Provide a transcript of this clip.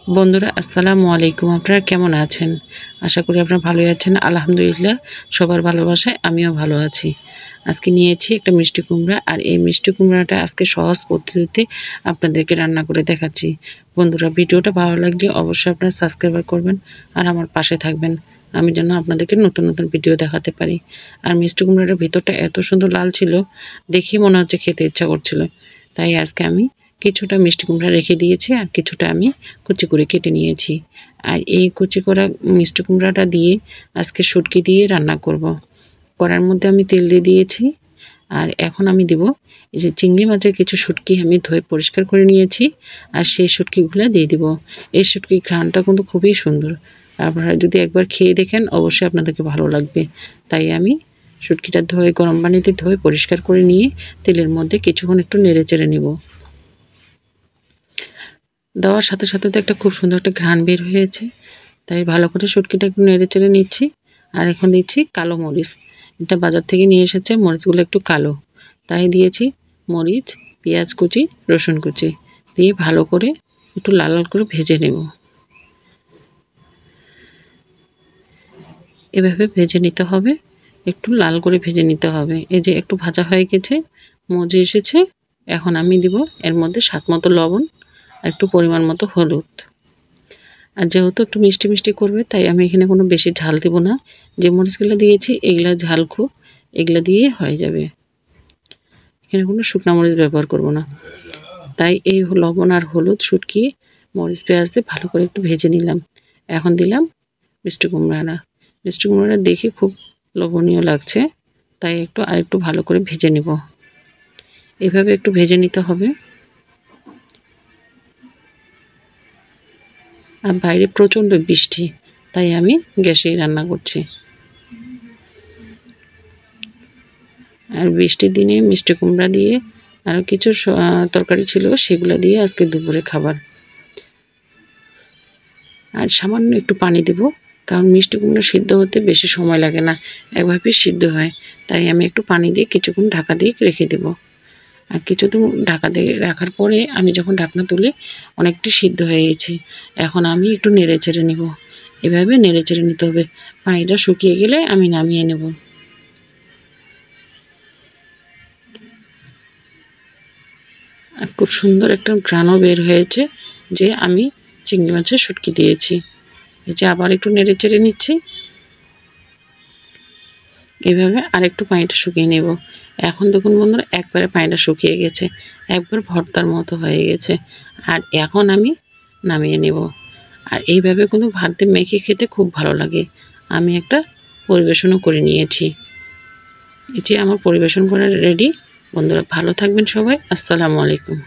বন্ধুরা আসসালামু আলাইকুম। আপনারা কেমন আছেন? আশা করি আপনারা ভালোই আছেন। আলহামদুলিল্লাহ, সবার ভালোবাসায় আমিও ভালো আছি। আজকে নিয়েছি একটা মিষ্টি কুমড়া, আর এই মিষ্টি কুমড়াটা আজকে সহজ পদ্ধতিতে আপনাদেরকে রান্না করে দেখাচ্ছি। বন্ধুরা, ভিডিওটা ভালো লাগলে অবশ্যই আপনারা সাবস্ক্রাইব করবেন আর আমার পাশে থাকবেন, আমি যেন আপনাদেরকে নতুন নতুন ভিডিও দেখাতে পারি। আর মিষ্টি কুমড়াটার ভিতরটা এত সুন্দর লাল ছিল, দেখেই মনে হচ্ছে খেতে ইচ্ছা করছিল। তাই আজকে আমি কিছুটা মিষ্টি কুমড়া রেখে দিয়েছি আর কিছুটা আমি কুচি করে কেটে নিয়েছি। আর এই কুচি করা মিষ্টি কুমড়াটা দিয়ে আজকে শুটকি দিয়ে রান্না করব। কড়ার মধ্যে আমি তেল দিয়ে দিয়েছি, আর এখন আমি দেব এই যে চিংড়ি মাছের কিছু শুটকি আমি ধুয়ে পরিষ্কার করে নিয়েছি, আর সেই শুটকিগুলো দিয়ে দিব। এই শুটকির ঘ্রাণটা কিন্তু খুবই সুন্দর। আপনারা যদি একবার খেয়ে দেখেন অবশ্যই আপনাদেরকে ভালো লাগবে। তাই আমি শুটকিটা ধুয়ে গরম পানিতে ধুয়ে পরিষ্কার করে নিয়ে তেলের মধ্যে কিছুক্ষণ একটু নেড়ে চেড়ে নেব। দেওয়ার সাথে সাথে তো একটা খুব সুন্দর একটা ঘ্রাণ বের হয়েছে। তাই ভালো করে শুটকিটা একটু নেড়ে চেড়ে নিচ্ছি। আর এখন দিচ্ছি কালো মরিচ। এটা বাজার থেকে নিয়ে এসেছে, মরিচগুলো একটু কালো, তাই দিয়েছি মরিচ, পেঁয়াজ কুচি, রসুন কুচি দিয়ে ভালো করে একটু লাল লাল করে ভেজে নেব। এভাবে ভেজে নিতে হবে, একটু লাল করে ভেজে নিতে হবে। এই যে একটু ভাজা হয়ে গেছে, মজে এসেছে। এখন আমি দিব এর মধ্যে স্বাদ মতো লবণ আর একটু পরিমাণ মতো হলুদ। আর যেহেতু একটু মিষ্টি মিষ্টি করবে, তাই আমি এখানে কোনো বেশি ঝাল দেব না। যে মরিচগুলো দিয়েছি এগুলা ঝাল খুব, এগুলা দিয়ে হয়ে যাবে। এখানে কোনো শুকনো মরিচ ব্যবহার করব না। তাই এই লবণ আর হলুদ, শুটকি, মরিচ, পেঁয়াজ দিয়ে ভালো করে একটু ভেজে নিলাম। এখন দিলাম মিষ্টি কুমড়াটা। মিষ্টি কুমড়াটা দেখে খুব লোভনীয় লাগছে, তাই আরেকটু ভালো করে ভেজে নেব। এভাবে একটু ভেজে নিতে হবে। আর বাইরে প্রচণ্ড বৃষ্টি, তাই আমি গ্যাসেই রান্না করছি। আর বৃষ্টির দিনে মিষ্টি কুমড়া দিয়ে আরও কিছু তরকারি ছিল, সেগুলো দিয়ে আজকে দুপুরে খাবার। আর সামান্য একটু পানি দেব, কারণ মিষ্টি কুমড়া সিদ্ধ হতে বেশি সময় লাগে না, একভাবে সিদ্ধ হয়। তাই আমি একটু পানি দিয়ে কিছুক্ষণ ঢাকা দিয়ে রেখে দেব। আর কিছুদিন ঢাকা দিয়ে রাখার পরে আমি যখন ঢাকনা তুলি, অনেকটা সিদ্ধ হয়ে গেছে। এখন আমি একটু নেড়ে চেড়ে নেব। এভাবে নেড়ে চেড়ে নিতে হবে। পানিটা শুকিয়ে গেলে আমি নামিয়ে নেব। আর খুব সুন্দর একটা ঘ্রাণও বের হয়েছে যে আমি চিংড়ি মাছের শুটকি দিয়েছি। এই যে আবার একটু নেড়ে চেড়ে নিচ্ছি। এইভাবে আরেকটু পানিটা শুকিয়ে নেব। এখন দেখুন বন্ধুরা, একবারে পানিটা শুকিয়ে গেছে, একবার ভর্তার মতো হয়ে গেছে। আর এখন আমি নামিয়ে নেব। আর এইভাবে কিন্তু ভাত দিয়ে মেখে খেতে খুব ভালো লাগে। আমি একটা পরিবেশনও করে নিয়েছি। এই যে আমার পরিবেশন করা রেডি। বন্ধুরা ভালো থাকবেন সবাই। আসসালামু আলাইকুম।